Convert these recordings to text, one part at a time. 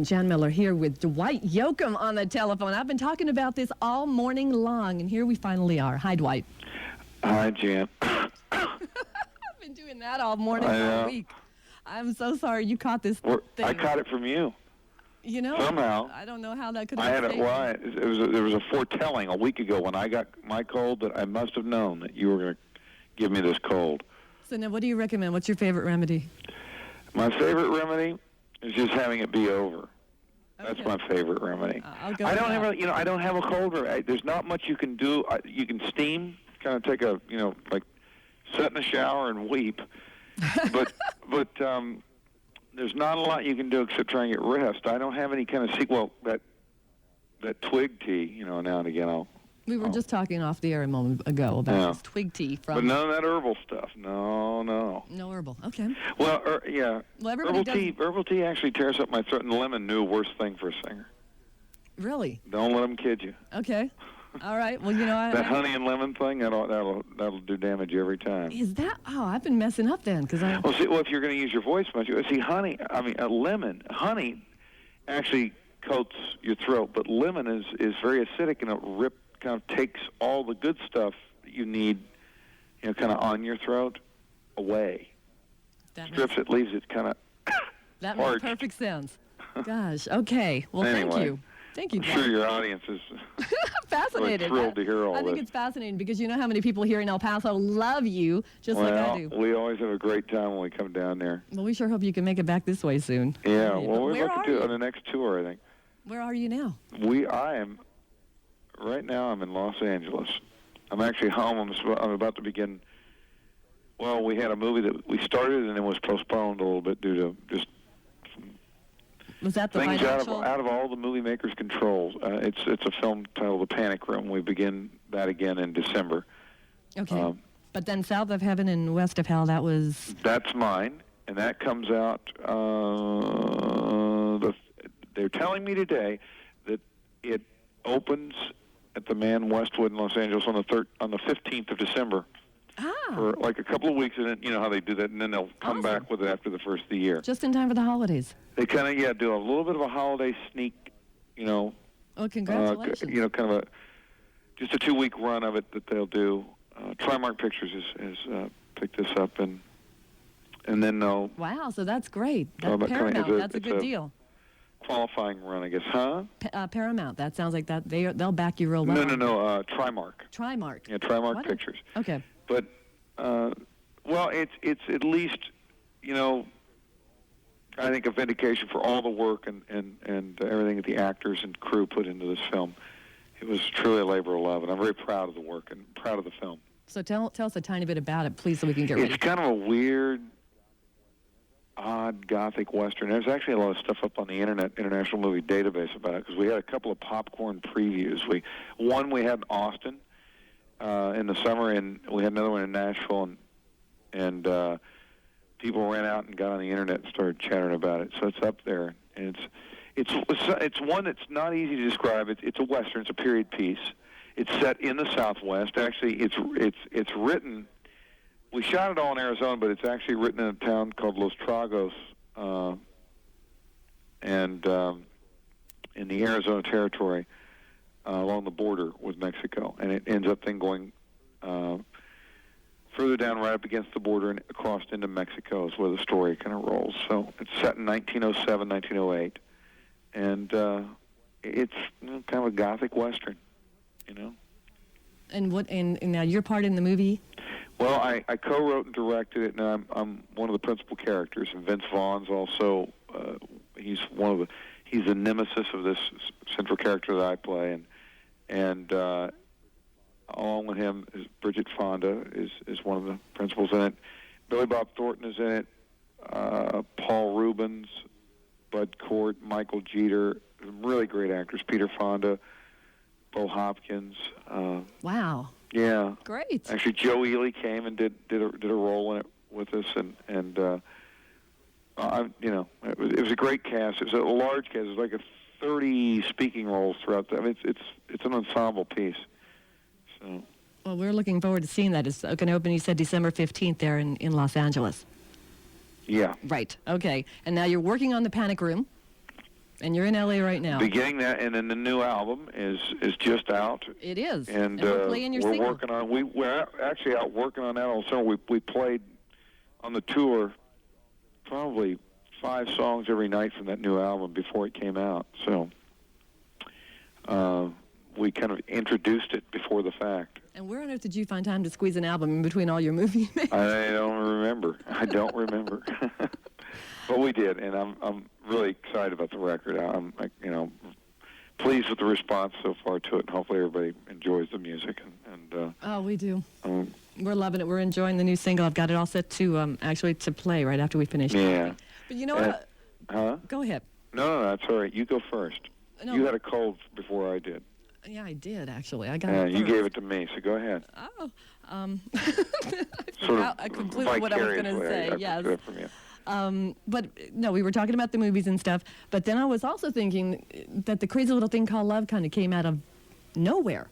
Jan Miller here with Dwight Yoakam on the telephone. I've been talking about this all morning long, and here we finally are. Hi, Dwight. Hi, Jan. I've been doing that all morning, all week. I'm so sorry you caught this thing. I caught it from you. You know, somehow. I don't know how that could have happened. There was a foretelling a week ago when I got my cold that I must have known that you were going to give me this cold. So now what do you recommend? What's your favorite remedy? My favorite remedy is just having it be over. That's my favorite remedy. I'll go I don't with that. I don't have a cold remedy. There's not much you can do. You can steam, kind of take a, like sit in the shower and weep. but there's not a lot you can do except try and get rest. I don't have any kind of that twig tea, now and again We were just talking off the air a moment ago about this twig tea from... But none of that herbal stuff. No. No herbal. Okay. Well, Well, herbal tea actually tears up my throat, and lemon knew worst thing for a singer. Really? Don't let them kid you. Okay. All right. Well, that honey and lemon thing, that'll do damage every time. Is that... Oh, I've been messing up then, because I... Well, if you're going to use your voice much, honey actually coats your throat, but lemon is very acidic, and it kind of takes all the good stuff that you need, kind of on your throat away. Strips it, leaves it kind of That makes perfect sense. Gosh. Okay. Well, anyway, thank you. Thank you, I'm sure your audience is fascinated. Really thrilled to hear all this. I think it's fascinating because you know how many people here in El Paso love you, just like I do. We always have a great time when we come down there. Well, we sure hope you can make it back this way soon. Yeah. Well, we're looking to on the next tour, I think. Where are you now? Right now, I'm in Los Angeles. I'm actually home. I'm about to begin. Well, we had a movie that we started and it was postponed a little bit due to just was that the things financial? out of all the movie makers' controls. It's a film titled The Panic Room. We begin that again in December. Okay. But then South of Heaven and West of Hell, that's mine, and that comes out. They're telling me today that it opens at the Man Westwood in Los Angeles on the 15th of December. For like a couple of weeks, and then, you know how they do that, and then they'll come back with it after the first of the year. Just in time for the holidays. They kind of do a little bit of a holiday sneak, Oh, congratulations! Kind of just a 2-week run of it that they'll do. Trimark Pictures has picked this up, and then they'll. Wow, so that's great. That's Paramount. That's a good deal. Qualifying run, I guess, huh? Paramount. That sounds like that. They'll back you real well. No. Trimark. Trimark. Yeah, Trimark Pictures. Okay. But it's at least, I think a vindication for all the work and everything that the actors and crew put into this film. It was truly a labor of love, and I'm very proud of the work and proud of the film. So tell us a tiny bit about it, please, so we can get ready. It's kind of a weird, odd gothic western. There's actually a lot of stuff up on the International Movie Database about it, because we had a couple of popcorn previews. We had in Austin in the summer, and we had another one in Nashville, and people ran out and got on the internet and started chattering about it. So it's up there, and it's one that's not easy to describe. It's a western. It's a period piece. It's set in the Southwest. Actually, it's written. We shot it all in Arizona, but it's actually written in a town called Los Tragos, and in the Arizona territory, along the border with Mexico, and it ends up then going further down, right up against the border and across into Mexico is where the story kind of rolls. So it's set in 1907, 1908, and it's kind of a gothic western, And now your part in the movie? Well, I co-wrote and directed it, and I'm one of the principal characters. And Vince Vaughn's also he's the nemesis of this central character that I play, and along with him is Bridget Fonda is one of the principals in it. Billy Bob Thornton is in it. Paul Rubens, Bud Cort, Michael Jeter, really great actors. Peter Fonda, Bo Hopkins. Wow. Yeah. Great. Actually, Joe Ely came and did a role in it with us, and it was a great cast. It was a large cast. It was like 30 speaking roles throughout. It's an ensemble piece. So. Well, we're looking forward to seeing that. It's going to open, you said, December 15th there in Los Angeles. Yeah. Right. Okay. And now you're working on The Panic Room. And you're in LA right now. Beginning that, and then the new album is just out. It is. And we're playing your we're single. working on. We're actually out working on that all summer. We played on the tour probably 5 songs every night from that new album before it came out. So we kind of introduced it before the fact. And where on earth did you find time to squeeze an album in between all your movie makes? I don't remember. But we did, and I'm really excited about the record. I'm pleased with the response so far to it, and hopefully everybody enjoys the music. Oh, we do. We're loving it. We're enjoying the new single. I've got it all set to actually to play right after we finish. Yeah. But you know what? Huh? Go ahead. No, that's all right. You go first. No. You had a cold before I did. Yeah, I did actually. I got it You first. gave it to me, so go ahead. Oh, Sort of I completely what I was going to say. I Yes. took that from you. But no, we were talking about the movies and stuff. But then I was also thinking that the crazy little thing called love kind of came out of nowhere.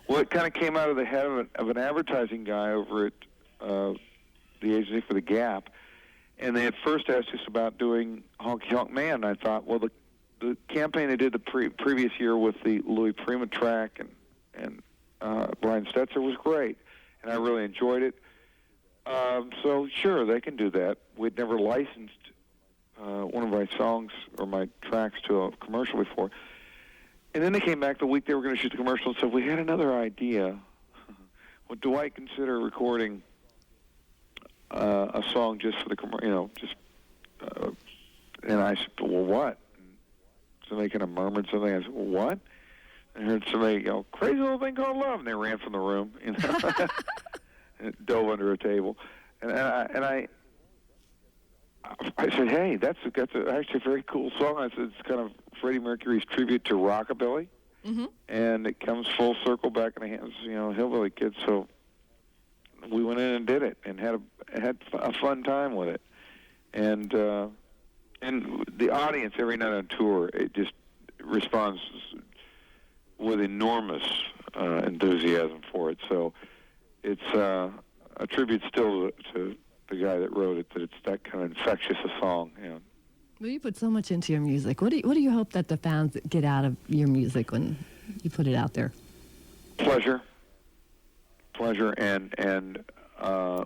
Well, it kind of came out of the head of an advertising guy over at the agency for The Gap, and they had first asked us about doing Honky Honk Man. And I thought, well, the campaign they did the previous year with the Louis Prima track and Brian Stetzer was great, and I really enjoyed it. So sure, they can do that. We'd never licensed one of my songs or my tracks to a commercial before. And then they came back the week they were going to shoot the commercial and said, we had another idea. Would Dwight consider recording a song just for the commercial, and I said, well, what? And somebody kind of murmured something. I said, well, what? And I heard somebody go, crazy little thing called love, and they ran from the room, and dove under a table. And I said, hey, that's actually a very cool song. I said, it's kind of Freddie Mercury's tribute to rockabilly, and it comes full circle back in the hands, hillbilly kids. So we went in and did it, and had a fun time with it. And the audience every night on tour, it just responds with enormous enthusiasm for it. So it's a tribute still to the guy that wrote it, that it's that kind of infectious a song. Well, you put so much into your music. What do you hope that the fans get out of your music when you put it out there? Pleasure, and I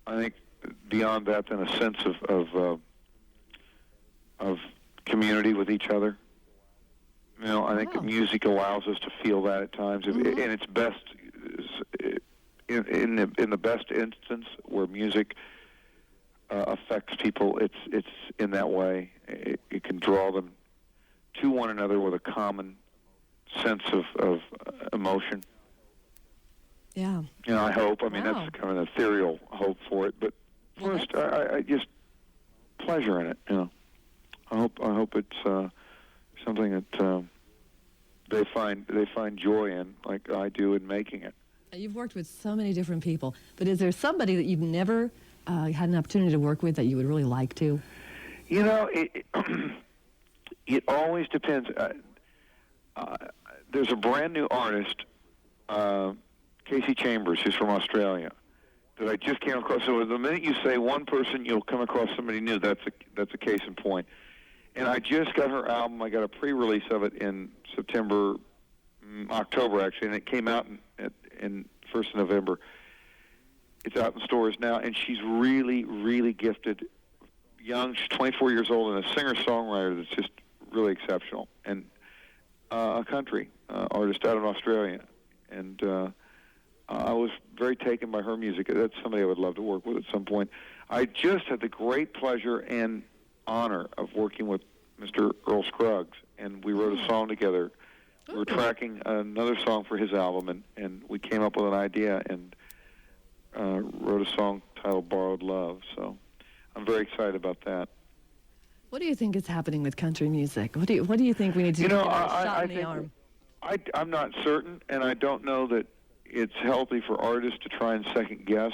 think beyond that, then a sense of community with each other. I think that music allows us to feel that at times, and it's best in the best instance where music affects people. It's in that way. It can draw them to one another with a common sense of emotion. Yeah. I hope. I mean, that's kind of an ethereal hope for it. But first, I just pleasure in it. I hope it's something that they find joy in, like I do in making it. You've worked with so many different people, but is there somebody that you've never had an opportunity to work with that you would really like to? It always depends. There's a brand new artist, Casey Chambers, who's from Australia, that I just came across. So the minute you say one person, you'll come across somebody new. That's a case in point. And I just got her album. I got a pre-release of it in October actually, and it came out in 1st of November. It's out in stores now, and she's really, really gifted. Young, she's 24 years old, and a singer-songwriter that's just really exceptional. And a country artist out of Australia. And I was very taken by her music. That's somebody I would love to work with at some point. I just had the great pleasure and honor of working with Mr. Earl Scruggs, and we wrote a song together. We were tracking another song for his album, and we came up with an idea and wrote a song titled Borrowed Love. So I'm very excited about that. What do you think is happening with country music? What do you think we need to do to get a shot in the arm? I'm not certain, and I don't know that it's healthy for artists to try and second-guess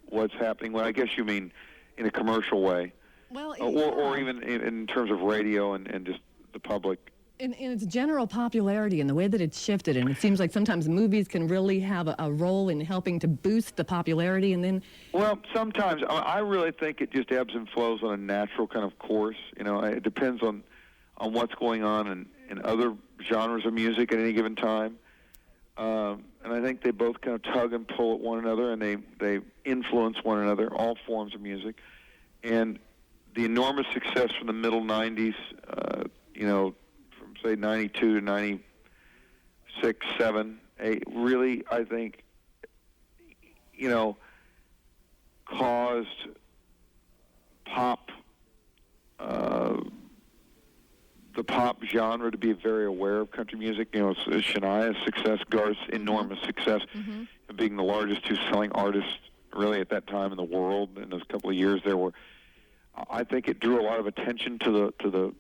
what's happening. Well, I guess you mean in a commercial way. Well, or even in terms of radio and just the public. In its general popularity and the way that it's shifted, and it seems like sometimes movies can really have a role in helping to boost the popularity, and then... Well, sometimes. I really think it just ebbs and flows on a natural kind of course. It depends on on what's going on in other genres of music at any given time. And I think they both kind of tug and pull at one another, and they influence one another, all forms of music. And the enormous success from the middle 90s, from, say, 92 to 96, 7, 8, really, I think, caused pop, the pop genre to be very aware of country music. Shania's success, Garth's enormous success, being the largest two-selling artist really at that time in the world. In those couple of years, I think it drew a lot of attention to the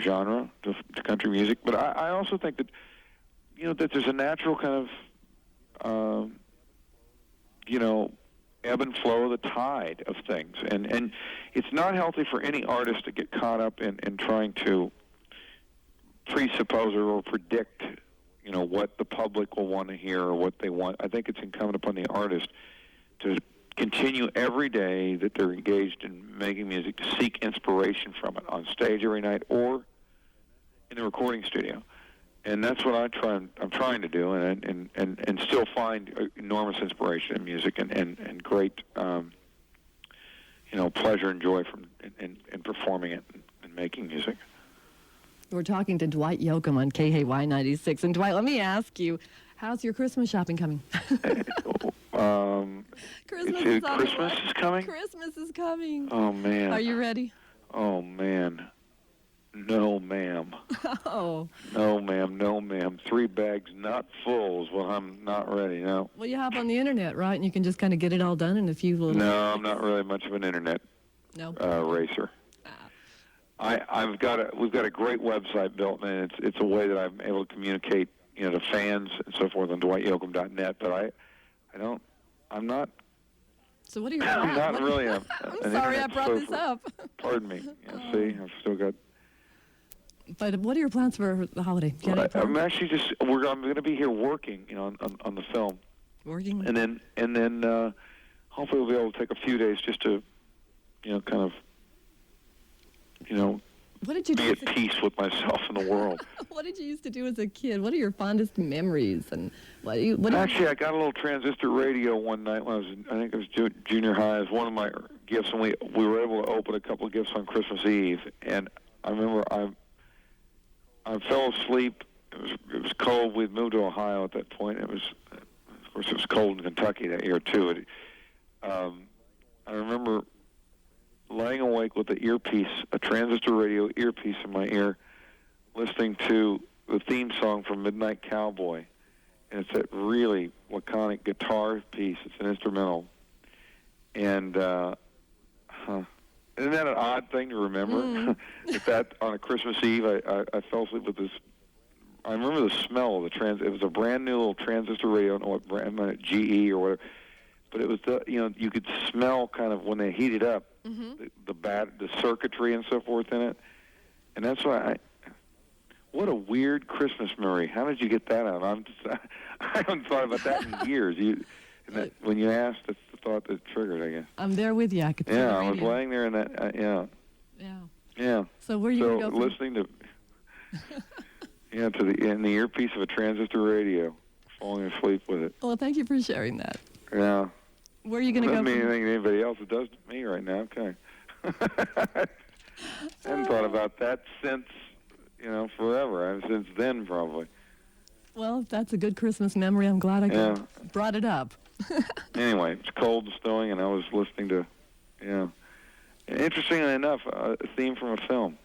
genre, to country music. But I also think that that there's a natural kind of ebb and flow of the tide of things, and it's not healthy for any artist to get caught up in trying to presuppose or predict, what the public will want to hear or what they want. I think it's incumbent upon the artist to continue every day that they're engaged in making music to seek inspiration from it on stage every night or in the recording studio. And that's what I'm trying to do, and still find enormous inspiration in music and great, pleasure and joy from in performing it and making music. We're talking to Dwight Yoakam on KHEY 96. And Dwight, let me ask you, how's your Christmas shopping coming? Christmas is coming? Christmas is coming. Oh, man. Are you ready? Oh, man. No, ma'am. Oh. No, ma'am. No, ma'am. 3 bags not full is what I'm not ready, no. Well, you hop on the internet, right? And you can just kind of get it all done in a few little... No, I'm not really much of an internet racer. We've got a great website built, and it's a way that I'm able to communicate, to fans and so forth on DwightYoakam.net. But I'm not. So what are your? I'm not really a. I'm sorry I brought this up. Pardon me. See, I've still got. But what are your plans for the holiday? I'm actually I'm going to be here working, on the film. Working. And then hopefully we'll be able to take a few days just to, kind of. What did you be at peace with myself and the world. What did you used to do as a kid? What are your fondest memories? And Actually, I got a little transistor radio one night when I think it was junior high. It was one of my gifts, and we were able to open a couple of gifts on Christmas Eve. And I remember I fell asleep. It was cold. We'd moved to Ohio at that point. Of course, it was cold in Kentucky that year too. I remember laying awake with a transistor radio earpiece in my ear, listening to the theme song from Midnight Cowboy. And it's that really laconic guitar piece. It's an instrumental. And isn't that an odd thing to remember? That on a Christmas Eve, I fell asleep with this. I remember the smell of the it was a brand new little transistor radio. I don't know what brand, GE or whatever. But it was you could smell kind of when they heated up the circuitry and so forth in it, and that's why what a weird Christmas memory. How did you get that out? I haven't thought about that in years. When you asked, that's the thought that triggered, I guess. I'm there with you. I could. Yeah, I was laying there in that. Yeah. So where are you going to go? Listening to in the earpiece of a transistor radio, falling asleep with it. Well, thank you for sharing that. Yeah. Where are you going to go? Doesn't mean anything to anybody else. It does to me right now. Okay. I hadn't thought about that since, forever. Since then, probably. Well, if that's a good Christmas memory, I'm glad I brought it up. Anyway, it's cold and snowing, and I was listening to, interestingly enough, a theme from a film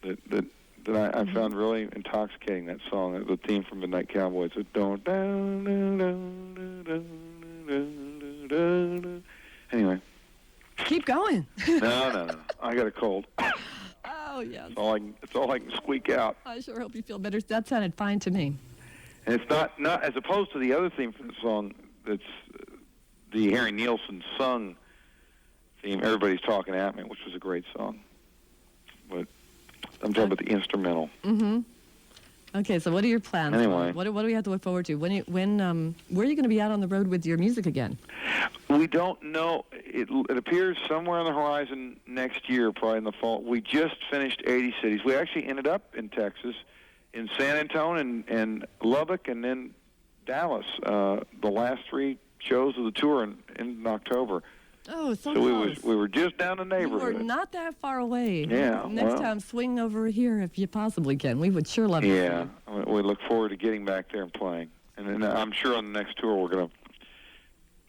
that I found really intoxicating. That song, the theme from Midnight Cowboy. It's a don't. Anyway. Keep going. No. I got a cold. Oh, yes. It's all I can squeak out. I sure hope you feel better. That sounded fine to me. And it's not as opposed to the other theme from the song that's the Harry Nilsson sung theme, Everybody's Talking at Me, which was a great song. But I'm talking about the instrumental. Mm-hmm. Okay, so what are your plans? Anyway. What do we have to look forward to? Where are you going to be out on the road with your music again? We don't know. It appears somewhere on the horizon next year, probably in the fall. We just finished 80 cities. We actually ended up in Texas, in San Antonio and Lubbock, and then Dallas. The last 3 shows of the tour in October. Oh, so close. We were just down the neighborhood. We were not that far away. Yeah. Next time, swing over here if you possibly can. We would sure love to see you. Yeah. We look forward to getting back there and playing. And then I'm sure on the next tour we're going to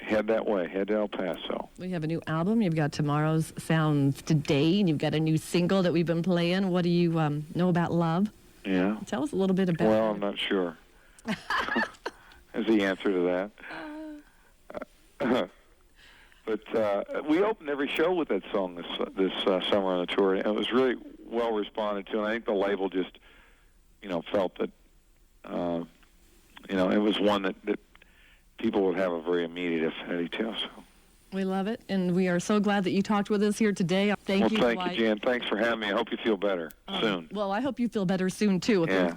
head that way, head to El Paso. We have a new album. You've got Tomorrow's Sounds Today, and you've got a new single that we've been playing. What do you know about love? Yeah. Tell us a little bit about it. Well, I'm not sure. Is the answer to that. But we opened every show with that song this summer on the tour, and it was really well responded to. And I think the label just, felt that, it was one that people would have a very immediate affinity to. So. We love it, and we are so glad that you talked with us here today. Thank you, Well, thank Dwight. you, Jan. Thanks for having me. I hope you feel better soon. Well, I hope you feel better soon, too. Yeah.